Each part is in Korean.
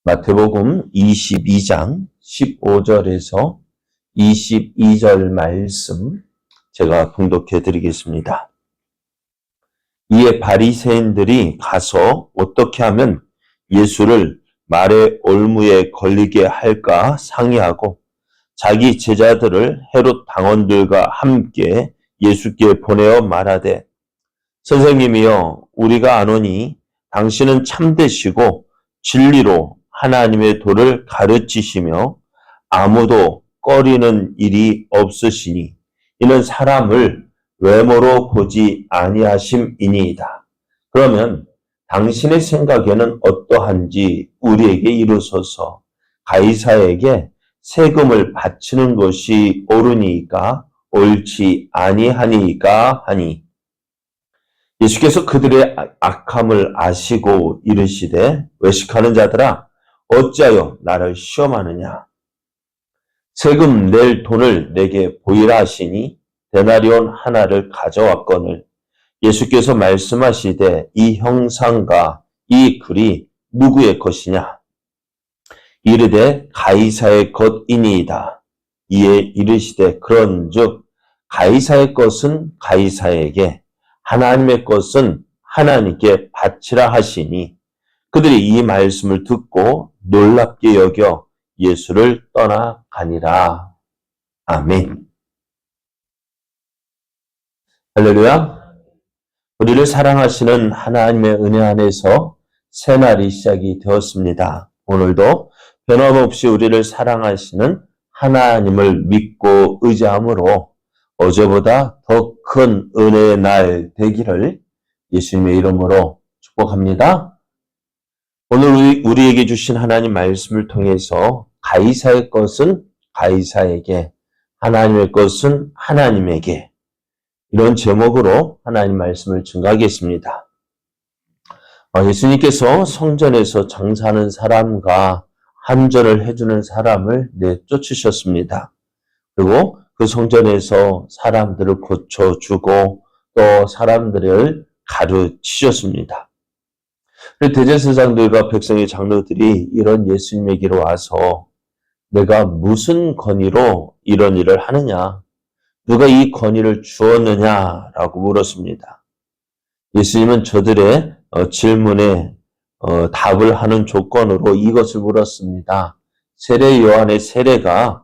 마태복음 22장 15절에서 22절 말씀 제가 봉독해 드리겠습니다. 이에 바리새인들이 가서 어떻게 하면 예수를 말의 올무에 걸리게 할까 상의하고 자기 제자들을 헤롯 당원들과 함께 예수께 보내어 말하되 선생님이여 우리가 아노니 당신은 참되시고 진리로 하나님의 도를 가르치시며 아무도 꺼리는 일이 없으시니 이는 사람을 외모로 보지 아니하심이니이다. 그러면 당신의 생각에는 어떠한지 우리에게 이루소서. 가이사에게 세금을 바치는 것이 옳으니까 옳지 아니하니까 하니 예수께서 그들의 악함을 아시고 이르시되 외식하는 자들아 어찌하여 나를 시험하느냐. 세금 낼 돈을 내게 보이라 하시니 데나리온 하나를 가져왔거늘 예수께서 말씀하시되 이 형상과 이 글이 누구의 것이냐. 이르되 가이사의 것이니이다. 이에 이르시되 그런즉 가이사의 것은 가이사에게 하나님의 것은 하나님께 바치라 하시니 그들이 이 말씀을 듣고 놀랍게 여겨 예수를 떠나가니라. 아멘. 할렐루야. 우리를 사랑하시는 하나님의 은혜 안에서 새날이 시작이 되었습니다. 오늘도 변함없이 우리를 사랑하시는 하나님을 믿고 의지함으로 어제보다 더 큰 은혜의 날 되기를 예수님의 이름으로 축복합니다. 오늘 우리에게 주신 하나님 말씀을 통해서 가이사의 것은 가이사에게, 하나님의 것은 하나님에게, 이런 제목으로 하나님 말씀을 증거하겠습니다. 예수님께서 성전에서 장사하는 사람과 한전을 해주는 사람을 내쫓으셨습니다. 그리고 그 성전에서 사람들을 고쳐주고 또 사람들을 가르치셨습니다. 대제사장들과 백성의 장로들이 이런 예수님에게로 와서 내가 무슨 권위로 이런 일을 하느냐? 누가 이 권위를 주었느냐라고 물었습니다. 예수님은 저들의 질문에 답을 하는 조건으로 이것을 물었습니다. 세례 요한의 세례가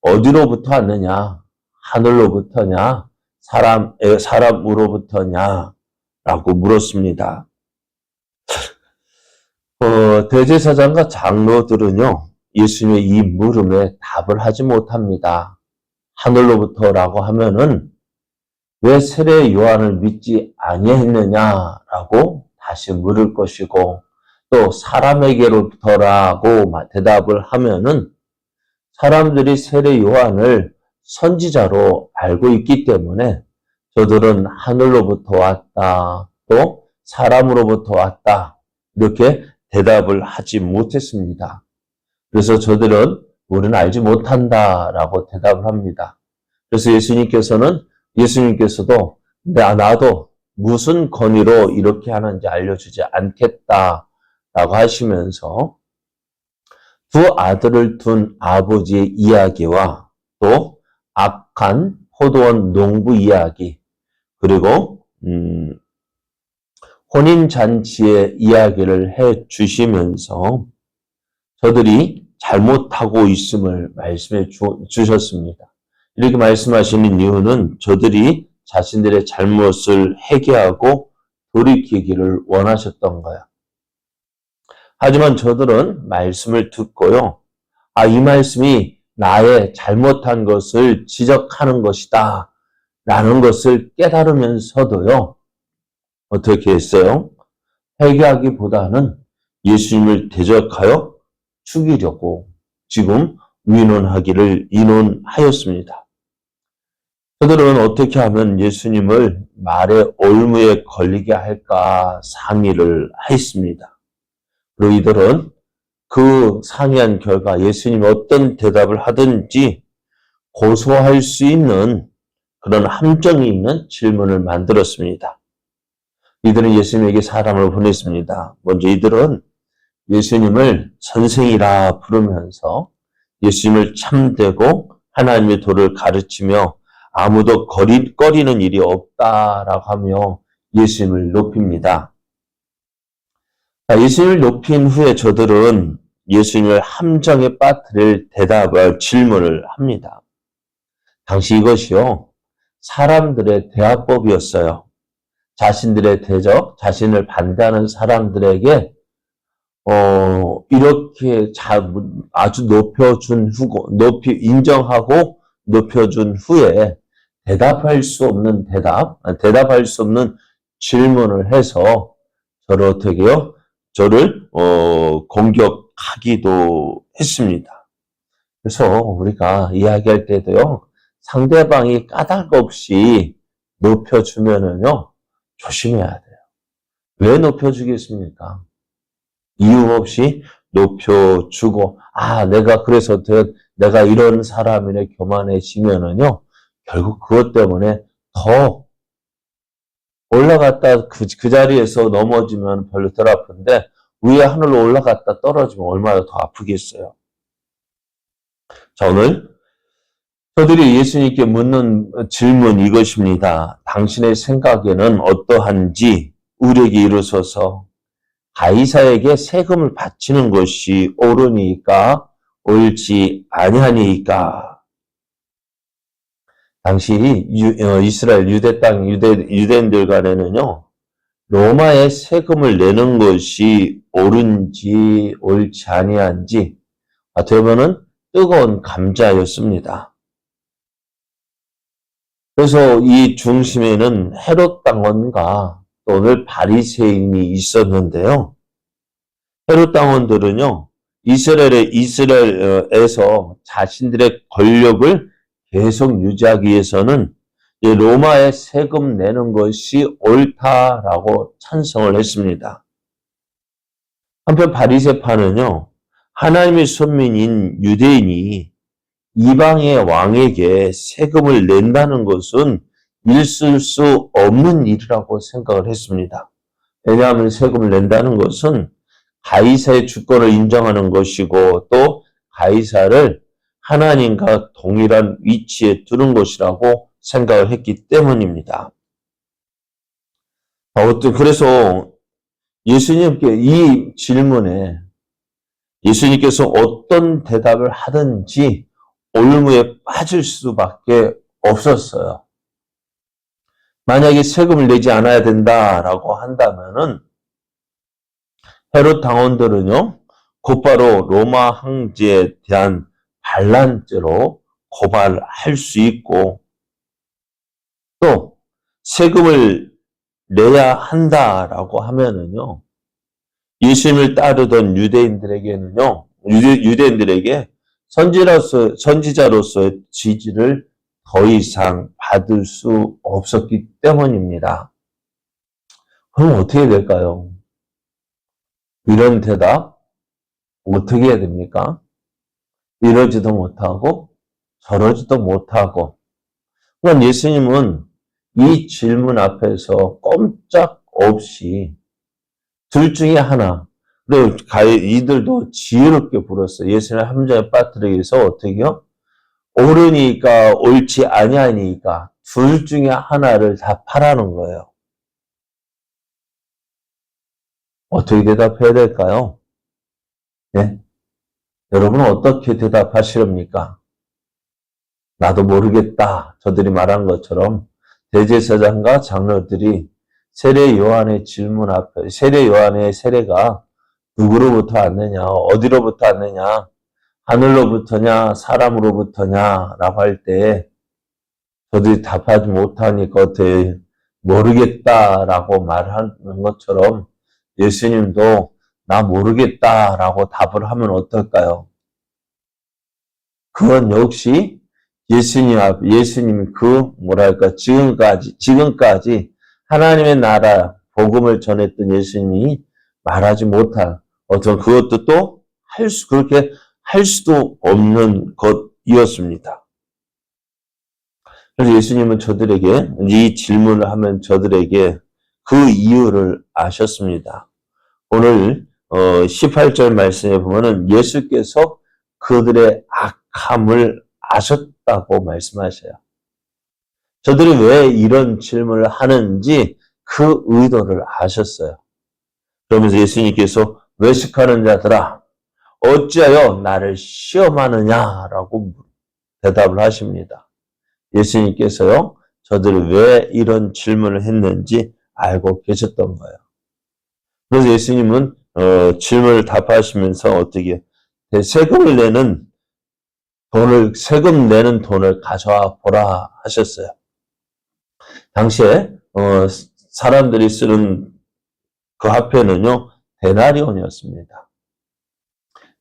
어디로부터 왔느냐? 하늘로부터냐? 사람으로부터냐? 라고 물었습니다. 대제사장과 장로들은요, 예수님의 이 물음에 답을 하지 못합니다. 하늘로부터라고 하면은 왜 세례 요한을 믿지 아니했느냐라고 다시 물을 것이고, 또 사람에게로부터라고 대답을 하면은 사람들이 세례 요한을 선지자로 알고 있기 때문에 저들은 하늘로부터 왔다, 또 사람으로부터 왔다, 이렇게 대답을 하지 못했습니다. 그래서 저들은 우리는 알지 못한다라고 대답을 합니다. 그래서 예수님께서도 나도 무슨 권위로 이렇게 하는지 알려주지 않겠다라고 하시면서 두 아들을 둔 아버지의 이야기와 또 악한 포도원 농부 이야기, 그리고 혼인잔치의 이야기를 해 주시면서 저들이 잘못하고 있음을 말씀해 주셨습니다. 이렇게 말씀하시는 이유는 저들이 자신들의 잘못을 회개하고 돌이키기를 원하셨던 거야. 하지만 저들은 말씀을 듣고요, 이 말씀이 나의 잘못한 것을 지적하는 것이다 라는 것을 깨달으면서도요, 어떻게 했어요? 회개하기보다는 예수님을 대적하여 죽이려고 지금 인원하였습니다. 저들은 어떻게 하면 예수님을 말의 올무에 걸리게 할까 상의를 했습니다. 그리고 이들은 그 상의한 결과 예수님이 어떤 대답을 하든지 고소할 수 있는 그런 함정이 있는 질문을 만들었습니다. 이들은 예수님에게 사람을 보냈습니다. 먼저 이들은 예수님을 선생이라 부르면서 예수님을 참되고 하나님의 도를 가르치며 아무도 꺼리는 일이 없다라고 하며 예수님을 높입니다. 예수님을 높인 후에 저들은 예수님을 함정에 빠뜨릴 질문을 합니다. 당시 이것이요, 사람들의 대화법이었어요. 자신들의 대적, 자신을 반대하는 사람들에게 이렇게 아주 높이 인정하고 높여준 후에 대답할 수 없는 질문을 해서 저를 공격하기도 했습니다. 그래서 우리가 이야기할 때도요, 상대방이 까닭 없이 높여주면은요, 조심해야 돼요. 왜 높여주겠습니까? 이유 없이 높여주고, 내가 이런 사람이네 교만해지면은요, 결국 그것 때문에 더 올라갔다 그 자리에서 넘어지면 별로 덜 아픈데, 위에 하늘로 올라갔다 떨어지면 얼마나 더 아프겠어요. 자, 오늘 저들이 예수님께 묻는 질문 이것입니다. 당신의 생각에는 어떠한지 우리에게 이르소서. 가이사에게 세금을 바치는 것이 옳으니까 옳지 아니하니까. 당시 이스라엘 유대인들 간에는요, 로마에 세금을 내는 것이 옳은지 옳지 아니한지 되면은 뜨거운 감자였습니다. 그래서 이 중심에는 헤롯 당원과 오늘 바리새인이 있었는데요. 헤롯 당원들은요, 이스라엘에서 자신들의 권력을 계속 유지하기 위해서는 로마에 세금 내는 것이 옳다라고 찬성을 했습니다. 한편 바리새파는요, 하나님의 선민인 유대인이 이방의 왕에게 세금을 낸다는 것은 있을 수 없는 일이라고 생각을 했습니다. 왜냐하면 세금을 낸다는 것은 가이사의 주권을 인정하는 것이고 또 가이사를 하나님과 동일한 위치에 두는 것이라고 생각을 했기 때문입니다. 그래서 예수님께 이 질문에 예수님께서 어떤 대답을 하든지 올무에 빠질 수밖에 없었어요. 만약에 세금을 내지 않아야 된다라고 한다면은 헤롯 당원들은요, 곧바로 로마 황제에 대한 반란죄로 고발할 수 있고 또 세금을 내야 한다라고 하면은요, 예수님을 따르던 유대인들에게 선지자로서의 지지를 더 이상 받을 수 없었기 때문입니다. 그럼 어떻게 될까요? 이런 대답 어떻게 해야 됩니까? 이러지도 못하고 저러지도 못하고. 그러니까 예수님은 이 질문 앞에서 꼼짝 없이 둘 중에 하나, 그리고 이들도 지혜롭게 불었어요. 예수님을 함정에 빠뜨리기 위해서 어떻게요? 옳으니까 옳지 아니하니까 둘 중에 하나를 답하라는 거예요. 어떻게 대답해야 될까요? 네? 여러분은 어떻게 대답하시렵니까? 나도 모르겠다. 저들이 말한 것처럼 대제사장과 장로들이 세례 요한의 질문 앞에 세례 요한의 세례가 누구로부터 왔느냐, 어디로부터 왔느냐, 하늘로부터냐, 사람으로부터냐 라고 할 때 저들이 답하지 못하니까 어떻게 모르겠다라고 말하는 것처럼 예수님도 나 모르겠다라고 답을 하면 어떨까요? 그건 역시 예수님이 지금까지 하나님의 나라 복음을 전했던 예수님이 말하지 못한 그것도 또 그렇게 할 수도 없는 것이었습니다. 그래서 예수님은 저들에게 이 질문을 하면 저들에게 그 이유를 아셨습니다. 오늘 18절 말씀에 보면은 예수께서 그들의 악함을 아셨다고 말씀하셔요. 저들이 왜 이런 질문을 하는지 그 의도를 아셨어요. 그러면서 예수님께서 외식하는 자들아 어찌하여 나를 시험하느냐라고 대답을 하십니다. 예수님께서요, 저들이 왜 이런 질문을 했는지 알고 계셨던 거예요. 그래서 예수님은 질문을 답하시면서 어떻게 세금 내는 돈을 가져와 보라 하셨어요. 당시에 사람들이 쓰는 그 화폐는요, 데나리온이었습니다.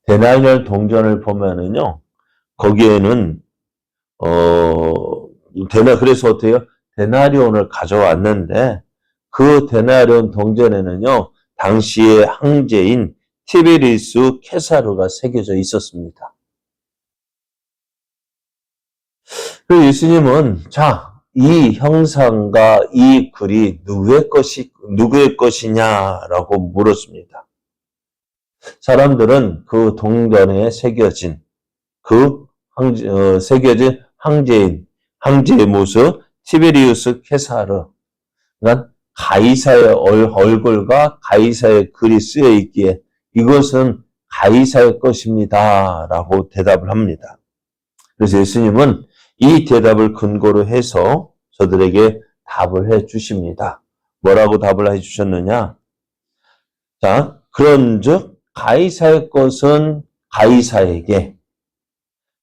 데나리온 동전을 보면은요, 거기에는 그래서 어때요? 데나리온을 가져왔는데 그 데나리온 동전에는요, 당시의 황제인 티베리우스 케사르가 새겨져 있었습니다. 그 예수님은 이 형상과 이 글이 누구의 것이냐라고 물었습니다. 사람들은 그 동전에 새겨진 황제의 모습 티베리우스 케사르, 그러니까 가이사의 얼굴과 가이사의 글이 쓰여 있기에 이것은 가이사의 것입니다라고 대답을 합니다. 그래서 예수님은 이 대답을 근거로 해서 저들에게 답을 해 주십니다. 뭐라고 답을 해 주셨느냐? 그런즉 가이사의 것은 가이사에게,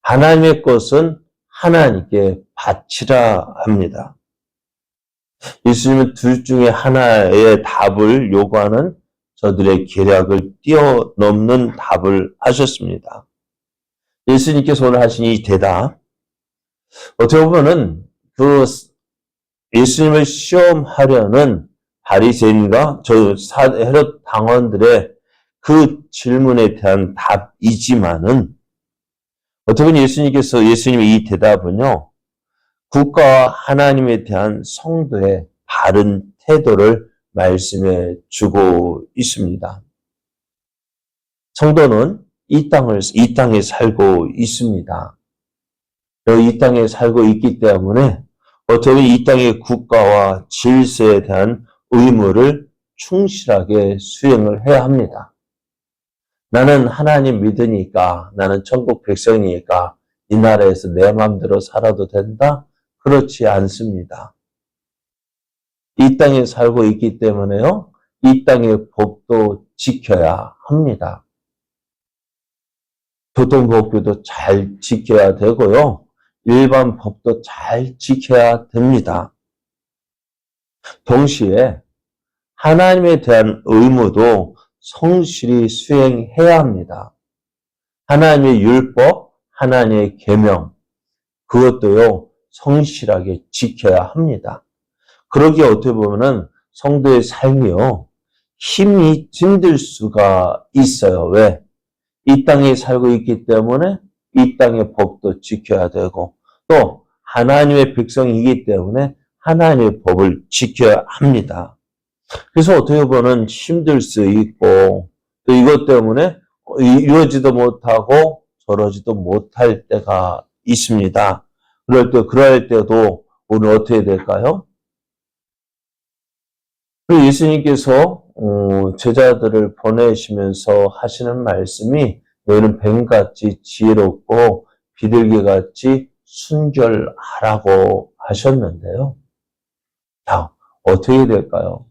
하나님의 것은 하나님께 바치라 합니다. 예수님은 둘 중에 하나의 답을 요구하는 저들의 계략을 뛰어넘는 답을 하셨습니다. 예수님께서 오늘 하신 이 대답, 어떻게 보면은 예수님을 시험하려는 바리새인과 헤롯 당원들의 그 질문에 대한 답이지만은 어떻게 보면 예수님의 이 대답은요, 국가와 하나님에 대한 성도의 바른 태도를 말씀해 주고 있습니다. 성도는 이 땅에 살고 있습니다. 이 땅에 살고 있기 때문에 어떻게 보면 이 땅의 국가와 질서에 대한 의무를 충실하게 수행을 해야 합니다. 나는 하나님 믿으니까, 나는 천국 백성이니까 이 나라에서 내 마음대로 살아도 된다? 그렇지 않습니다. 이 땅에 살고 있기 때문에요, 이 땅의 법도 지켜야 합니다. 교통법규도 잘 지켜야 되고요, 일반 법도 잘 지켜야 됩니다. 동시에 하나님에 대한 의무도 성실히 수행해야 합니다. 하나님의 율법, 하나님의 계명, 그것도요, 성실하게 지켜야 합니다. 그러기에 어떻게 보면은 성도의 삶이요, 힘들 수가 있어요. 왜? 이 땅에 살고 있기 때문에 이 땅의 법도 지켜야 되고, 또 하나님의 백성이기 때문에 하나님의 법을 지켜야 합니다. 그래서 어떻게 보면 힘들 수 있고, 또 이것 때문에 이러지도 못하고 저러지도 못할 때가 있습니다. 그럴 때도 우리는 어떻게 될까요? 예수님께서 제자들을 보내시면서 하시는 말씀이 너희는 뱀같이 지혜롭고 비둘기같이 순결하라고 하셨는데요. 어떻게 될까요?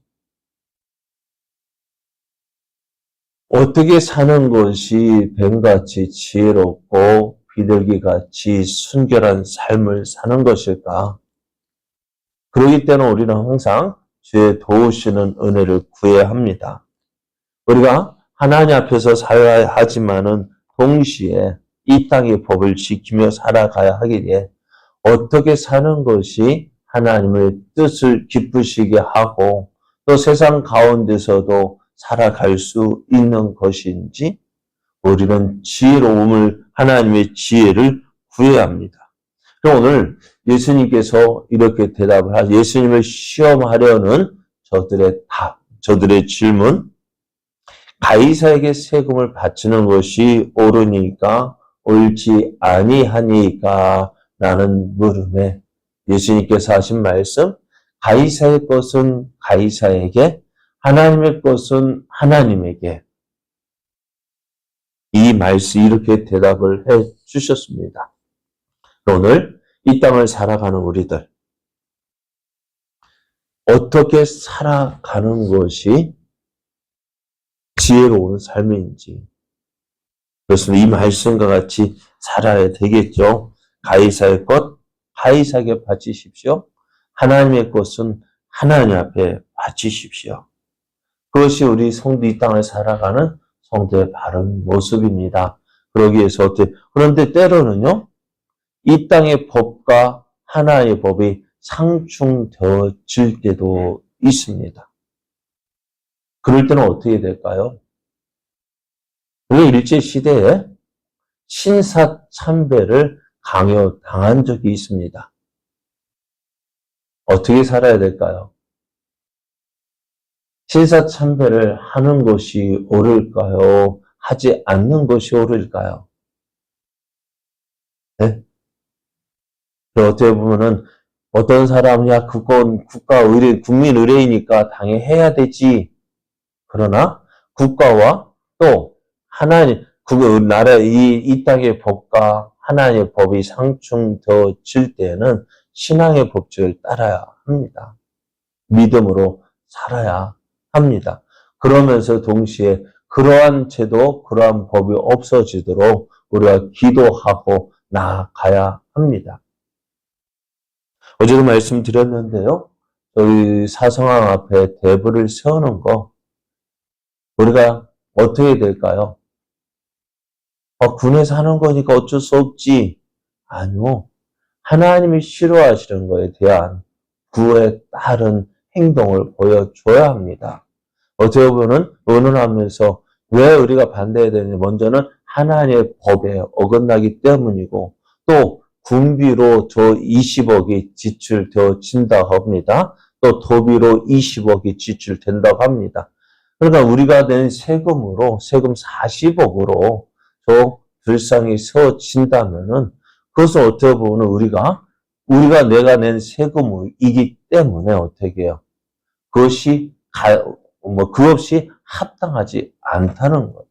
어떻게 사는 것이 뱀같이 지혜롭고 비둘기같이 순결한 삶을 사는 것일까? 그러기 때문에 우리는 항상 주의 도우시는 은혜를 구해야 합니다. 우리가 하나님 앞에서 살아야 하지만은 동시에 이 땅의 법을 지키며 살아가야 하기에 어떻게 사는 것이 하나님의 뜻을 기쁘시게 하고 또 세상 가운데서도 살아갈 수 있는 것인지 우리는 하나님의 지혜를 구해야 합니다. 그럼 오늘 예수님께서 이렇게 예수님을 시험하려는 저들의 질문, 가이사에게 세금을 바치는 것이 옳으니까 옳지 아니하니까 라는 물음에 예수님께서 하신 말씀, 가이사의 것은 가이사에게, 하나님의 것은 하나님에게, 이 말씀 이렇게 대답을 해 주셨습니다. 오늘 이 땅을 살아가는 우리들, 어떻게 살아가는 것이 지혜로운 삶인지, 그렇습니다. 이 말씀과 같이 살아야 되겠죠. 가이사의 것, 가이사에게 바치십시오. 하나님의 것은 하나님 앞에 바치십시오. 그것이 우리 성도 이 땅을 살아가는 성도의 바른 모습입니다. 그러기 위해서 그런데 때로는요, 이 땅의 법과 하나의 법이 상충되어질 때도 있습니다. 그럴 때는 어떻게 될까요? 우리 일제시대에 신사참배를 강요당한 적이 있습니다. 어떻게 살아야 될까요? 신사참배를 하는 것이 옳을까요? 하지 않는 것이 옳을까요? 네? 어떻게 보면은 어떤 사람은 야 그건 국가 의뢰, 국민 의뢰이니까 당연히 해야 되지. 그러나 국가와 또 하나님, 나라 이 땅의 법과 하나님의 법이 상충되어질 때는 신앙의 법칙을 따라야 합니다. 믿음으로 살아야 합니다. 그러면서 동시에 그러한 제도, 그러한 법이 없어지도록 우리가 기도하고 나아가야 합니다. 어제도 말씀드렸는데요. 저희 사성왕 앞에 대부를 세우는 거 우리가 어떻게 될까요? 군에서 하는 거니까 어쩔 수 없지. 아니요. 하나님이 싫어하시는 거에 대한 구에 따른 행동을 보여줘야 합니다. 어떻게 보면 의논하면서 왜 우리가 반대해야 되느냐. 먼저는 하나님의 법에 어긋나기 때문이고 또 군비로 저 20억이 지출되어진다고 합니다. 또 도비로 20억이 지출된다고 합니다. 그러니까 우리가 낸 세금으로 세금 40억으로 저 불상이 세워진다면은 그것은 어떻게 보면 우리가 내가 낸 세금이기 때문에 어떻게 해요? 그것이 그 없이 합당하지 않다는 거예요.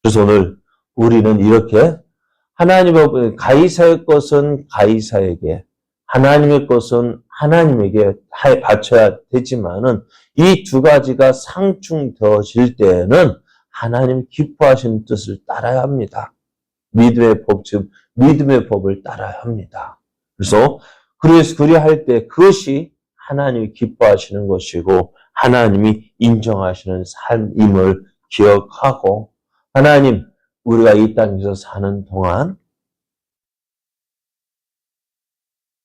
그래서 오늘 우리는 이렇게 하나님의 가이사의 것은 가이사에게, 하나님의 것은 하나님에게 바쳐야 되지만은 이 두 가지가 상충되어질 때에는 하나님 기뻐하시는 뜻을 따라야 합니다. 믿음의 법, 즉 믿음의 법을 따라야 합니다. 그래서 그리할 때 그것이 하나님이 기뻐하시는 것이고 하나님이 인정하시는 삶임을 기억하고 하나님 우리가 이 땅에서 사는 동안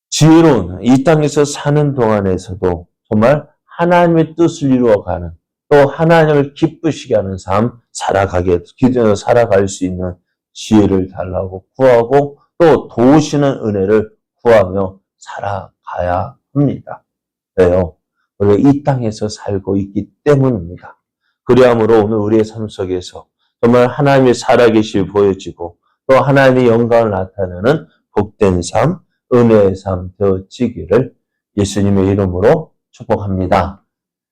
지혜로운 이 땅에서 사는 동안에서도 정말 하나님의 뜻을 이루어가는 또 하나님을 기쁘시게 하는 삶 살아갈 수 있는 지혜를 달라고 구하고 또 도우시는 은혜를 구하며 살아가야 합니다. 왜요? 우리가 이 땅에서 살고 있기 때문입니다. 그리함으로 오늘 우리의 삶 속에서 정말 하나님의 살아계심이 보여지고 또 하나님의 영광을 나타내는 복된 삶, 은혜의 삶 되어지기를 예수님의 이름으로 축복합니다.